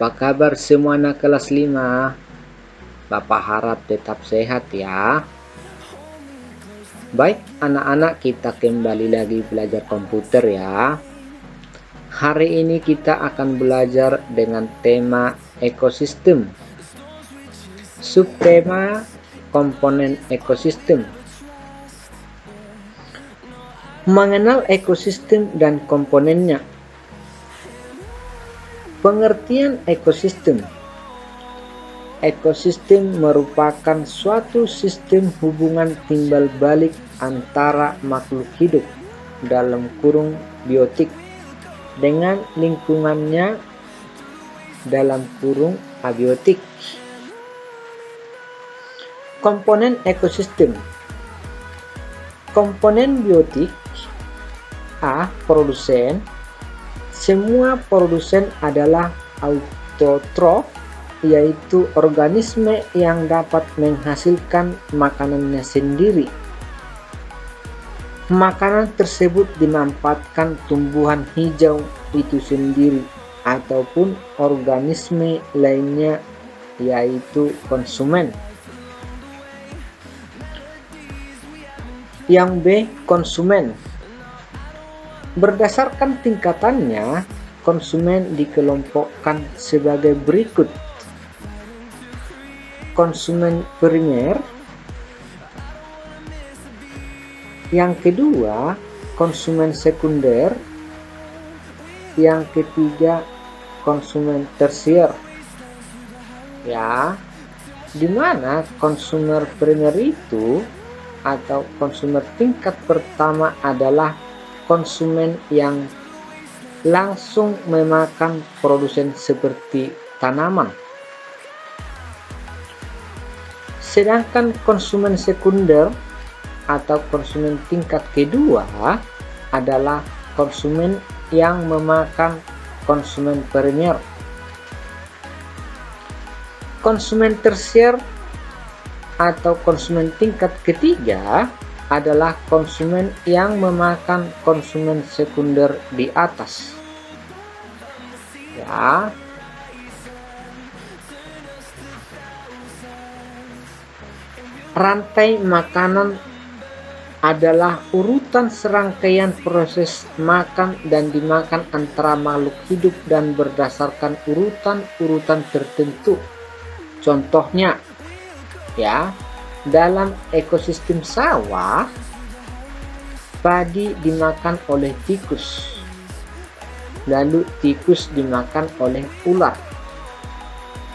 Apa kabar semua anak kelas 5? Bapak harap tetap sehat ya. Baik anak-anak, kita kembali lagi belajar komputer ya. Hari ini kita akan belajar dengan tema ekosistem. Subtema komponen ekosistem. Mengenal ekosistem dan komponennya. Pengertian ekosistem. Ekosistem merupakan suatu sistem hubungan timbal balik antara makhluk hidup dalam kurung biotik dengan lingkungannya dalam kurung abiotik. Komponen ekosistem. Komponen biotik. A. Produsen. Semua produsen adalah autotrof, yaitu organisme yang dapat menghasilkan makanannya sendiri. Makanan tersebut dimanfaatkan tumbuhan hijau itu sendiri ataupun organisme lainnya, yaitu konsumen. Yang B. Konsumen. Berdasarkan tingkatannya, konsumen dikelompokkan sebagai berikut. Konsumen primer. Yang kedua, konsumen sekunder. Yang ketiga, konsumen tersier. Ya, dimana konsumen primer itu atau konsumen tingkat pertama adalah konsumen yang langsung memakan produsen seperti tanaman. Sedangkan konsumen sekunder atau konsumen tingkat kedua adalah konsumen yang memakan konsumen primer. Konsumen tersier atau konsumen tingkat ketiga adalah konsumen yang memakan konsumen sekunder di atas. Ya. Rantai makanan adalah urutan serangkaian proses makan dan dimakan antara makhluk hidup dan berdasarkan urutan-urutan tertentu. Contohnya, ya, dalam ekosistem sawah, padi dimakan oleh tikus, lalu tikus dimakan oleh ular,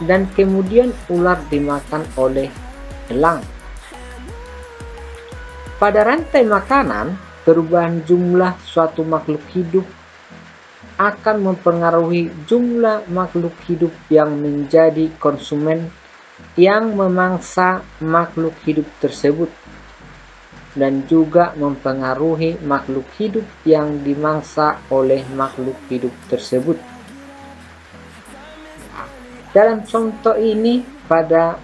dan kemudian ular dimakan oleh elang. Pada rantai makanan, perubahan jumlah suatu makhluk hidup akan mempengaruhi jumlah makhluk hidup yang menjadi konsumen yang memangsa makhluk hidup tersebut, dan juga mempengaruhi makhluk hidup yang dimangsa oleh makhluk hidup tersebut. Dalam contoh ini, pada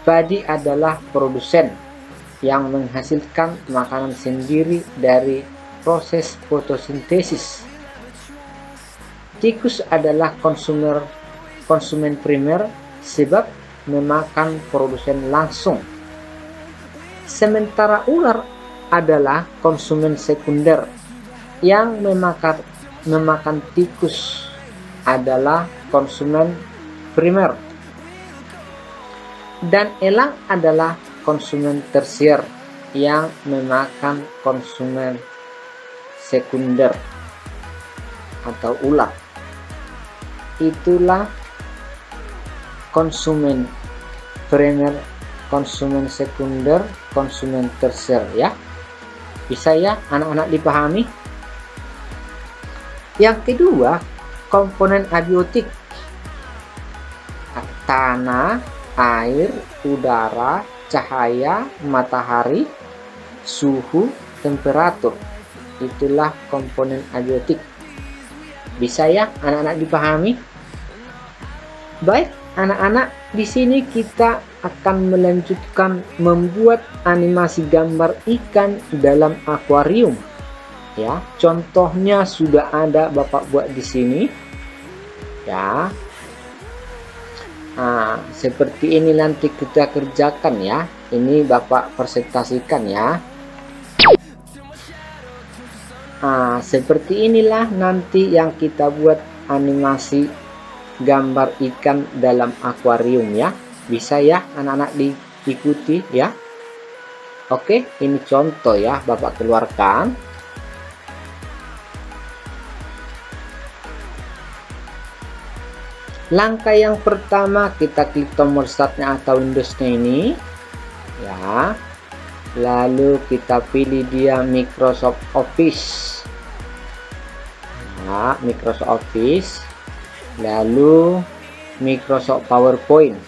padi adalah produsen yang menghasilkan makanan sendiri dari proses fotosintesis. Tikus adalah konsumen primer sebab memakan produsen langsung. Sementara ular adalah konsumen sekunder yang memakan tikus adalah konsumen primer. Dan elang adalah konsumen tersier yang memakan konsumen sekunder atau ular. Itulah konsumen primer, konsumen sekunder, konsumen tersier ya. Bisa ya anak-anak dipahami? Yang kedua, komponen abiotik. Tanah, air, udara, cahaya, matahari, suhu, temperatur. Itulah komponen abiotik. Bisa ya anak-anak dipahami? Baik anak-anak, di sini kita akan melanjutkan membuat animasi gambar ikan dalam akuarium. Ya, contohnya sudah ada Bapak buat di sini. Ya, Nah, seperti ini nanti kita kerjakan ya. Ini Bapak presentasikan ya. Nah, seperti inilah nanti yang kita buat animasi gambar ikan dalam akuarium ya. Bisa ya anak-anak diikuti ya. Oke, ini contoh ya Bapak keluarkan. Langkah yang pertama, kita klik tombol startnya atau Windowsnya ini ya, lalu kita pilih dia Microsoft Office ya, Microsoft Office, lalu Microsoft PowerPoint.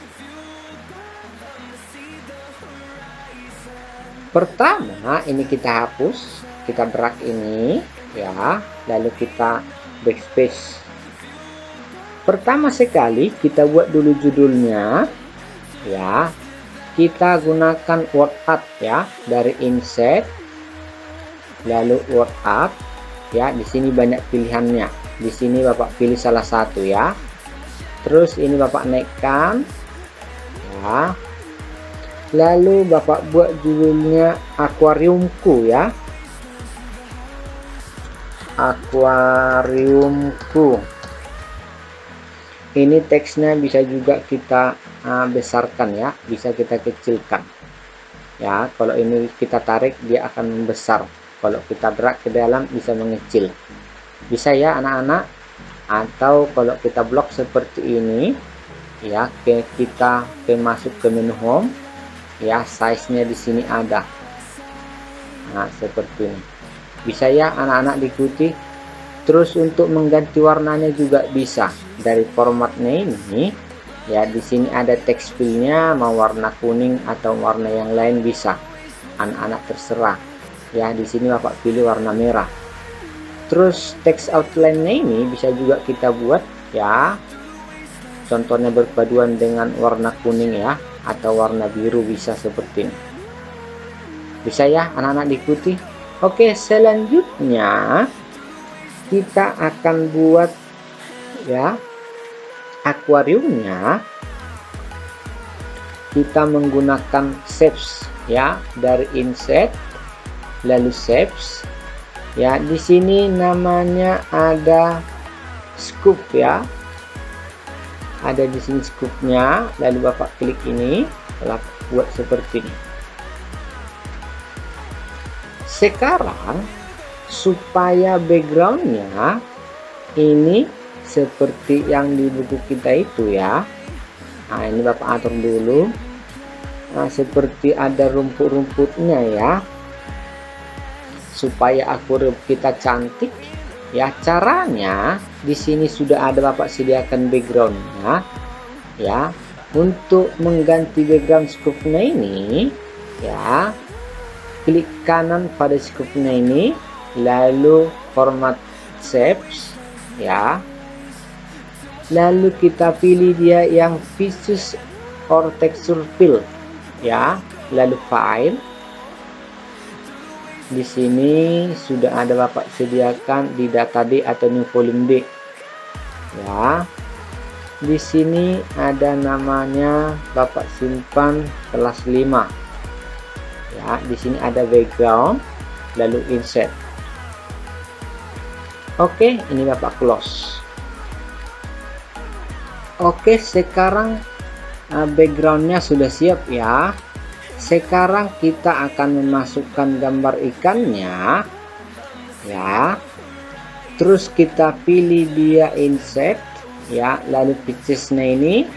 Pertama ini kita hapus, kita drag ini ya, lalu kita backspace. Pertama sekali kita buat dulu judulnya ya, kita gunakan word art ya, dari insert lalu word art ya. Di sini banyak pilihannya, di sini Bapak pilih salah satu ya, terus ini Bapak naikkan ya, lalu Bapak buat judulnya akuariumku ya, akuariumku. Ini teksnya bisa juga kita besarkan ya, bisa kita kecilkan ya. Kalau ini kita tarik dia akan membesar, kalau kita drag ke dalam bisa mengecil, bisa ya anak-anak. Atau kalau kita blok seperti ini ya, kita masuk ke menu home ya, size nya di sini ada. Nah seperti ini, bisa ya anak-anak diikuti. Terus untuk mengganti warnanya juga bisa dari formatnya ini ya. Di sini ada text fillnya, mau warna kuning atau warna yang lain bisa, anak-anak terserah ya. Di sini Bapak pilih warna merah. Terus text outline-nya ini bisa juga kita buat ya, contohnya berpaduan dengan warna kuning ya, atau warna biru bisa seperti ini, bisa ya anak-anak diikuti. Oke, selanjutnya kita akan buat ya akuariumnya. Kita menggunakan shapes ya, dari insert lalu shapes ya. Di sini namanya ada scoop ya, ada di sini scoopnya, lalu Bapak klik ini, lalu buat seperti ini. Sekarang supaya backgroundnya ini seperti yang di buku kita itu ya. Nah ini Bapak atur dulu. Nah seperti ada rumput-rumputnya ya, supaya akuarium kita cantik ya. Caranya di sini sudah ada Bapak sediakan backgroundnya ya. Untuk mengganti background scoopnya ini ya, klik kanan pada scoopnya ini, lalu format shapes ya, lalu kita pilih dia yang Visuals or Texture Fill ya, lalu file. Di sini sudah ada Bapak sediakan di data D atau new volume D ya. Di sini ada namanya Bapak simpan kelas 5 ya. Di sini ada background lalu insert. Oke, ini Bapak close. Oke, sekarang backgroundnya sudah siap ya. Sekarang kita akan memasukkan gambar ikannya ya. Terus kita pilih dia insert ya, lalu pictures-nya ini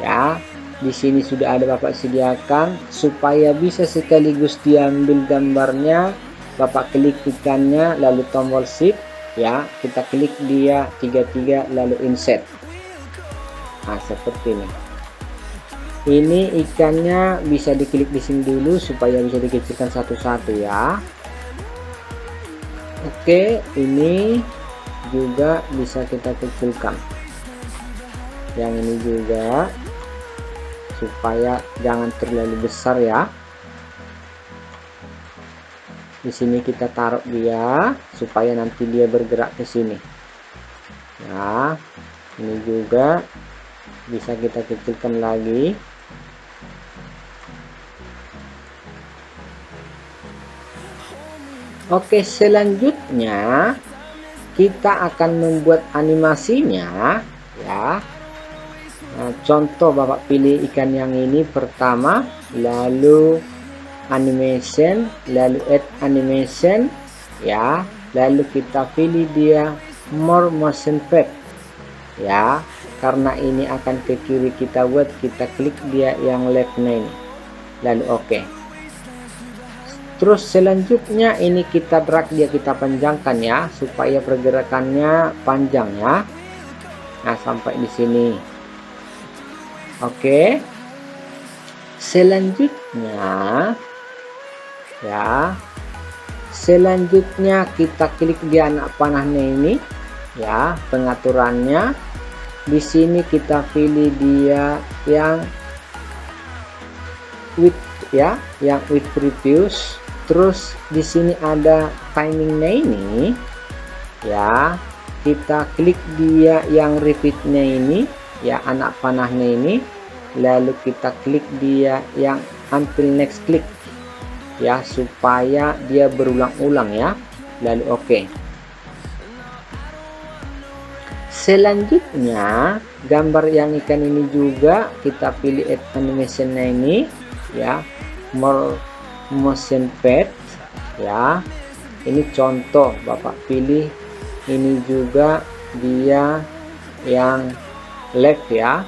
ya. Di sini sudah ada Bapak sediakan, supaya bisa sekaligus diambil gambarnya. Bapak klik ikannya lalu tombol shift ya, kita klik dia 33 lalu insert. Nah seperti ini. Ini ikannya bisa diklik di sini dulu supaya bisa dikecilkan satu-satu ya. Oke, ini juga bisa kita kecilkan. Yang ini juga supaya jangan terlalu besar ya. Di sini kita taruh dia supaya nanti dia bergerak ke sini. Ya, ini juga bisa kita kecilkan lagi. Oke, selanjutnya kita akan membuat animasinya ya. Nah, contoh Bapak pilih ikan yang ini pertama, lalu animation, lalu add animation ya, lalu kita pilih dia more motion fade ya, karena ini akan ke kiri kita buat, kita klik dia yang leftnya ini, lalu oke. Terus selanjutnya ini kita drag dia, kita panjangkan ya supaya pergerakannya panjang ya. Nah, sampai di sini. Oke. Selanjutnya ya. Selanjutnya kita klik di anak panahnya ini ya, pengaturannya. Di sini kita pilih dia yang with ya, yang with previous. Terus di sini ada timingnya ini ya, kita klik dia yang repeatnya ini ya, anak panahnya ini, lalu kita klik dia yang until next click ya, supaya dia berulang-ulang ya, lalu oke. Selanjutnya gambar yang ikan ini juga kita pilih add animationnya ini ya, more motion fade ya. Ini contoh Bapak pilih ini juga dia yang left ya,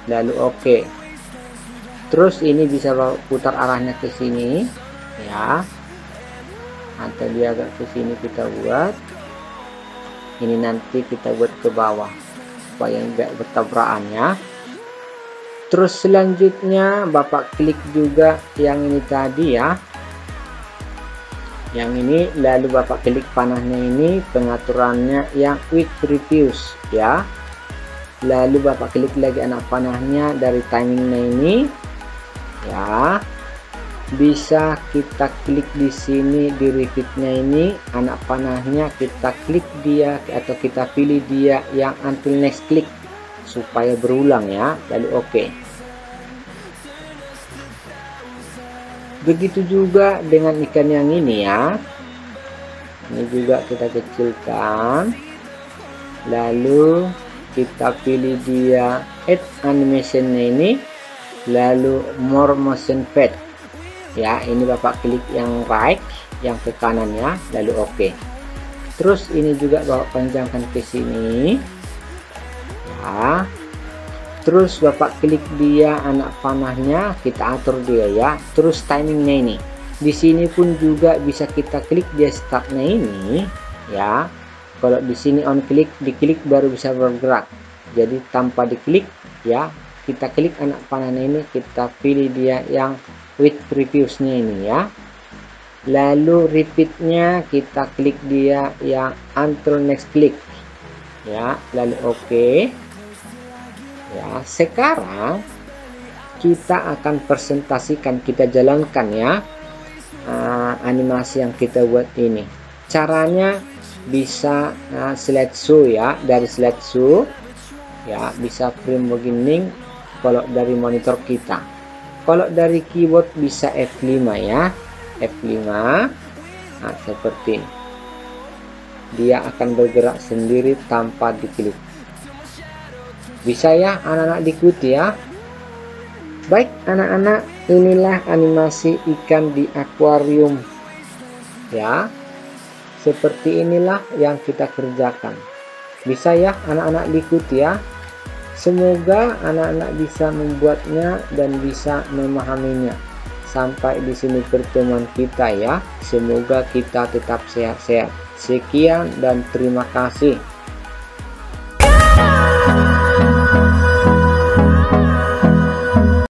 lalu oke. Terus ini bisa Bapak putar arahnya ke sini ya, atau dia agak ke sini kita buat. Ini nanti kita buat ke bawah supaya enggak bertabrakan ya. Terus selanjutnya Bapak klik juga yang ini tadi ya, yang ini, lalu Bapak klik panahnya ini, pengaturannya yang with previous ya, lalu Bapak klik lagi anak panahnya dari timingnya ini ya, bisa kita klik di sini di repeatnya ini, anak panahnya kita klik dia atau kita pilih dia yang until next click supaya berulang ya, lalu oke. Begitu juga dengan ikan yang ini ya, ini juga kita kecilkan, lalu kita pilih dia add animationnya ini, lalu more motion fade ya, ini Bapak klik yang right, yang ke kanan ya, lalu oke. Terus ini juga Bapak panjangkan ke sini ya. Terus Bapak klik dia anak panahnya, kita atur dia ya. Terus timingnya ini, di sini pun juga bisa kita klik dia startnya ini ya. Kalau di sini on klik, diklik baru bisa bergerak. Jadi tanpa diklik ya, kita klik anak panahnya ini, kita pilih dia yang with previousnya ini ya. Lalu repeatnya kita klik dia yang until next click ya, lalu oke. Ya, sekarang kita akan presentasikan, kita jalankan ya animasi yang kita buat ini. Caranya bisa slideshow ya, dari slideshow ya, bisa frame beginning kalau dari monitor kita. Kalau dari keyboard bisa F5 ya, F5. Nah, seperti ini. Dia akan bergerak sendiri tanpa diklik. Bisa ya anak-anak diikuti ya. Baik anak-anak, inilah animasi ikan di akuarium ya. Seperti inilah yang kita kerjakan. Bisa ya anak-anak diikuti ya. Semoga anak-anak bisa membuatnya dan bisa memahaminya. Sampai di sini pertemuan kita ya. Semoga kita tetap sehat-sehat. Sekian dan terima kasih.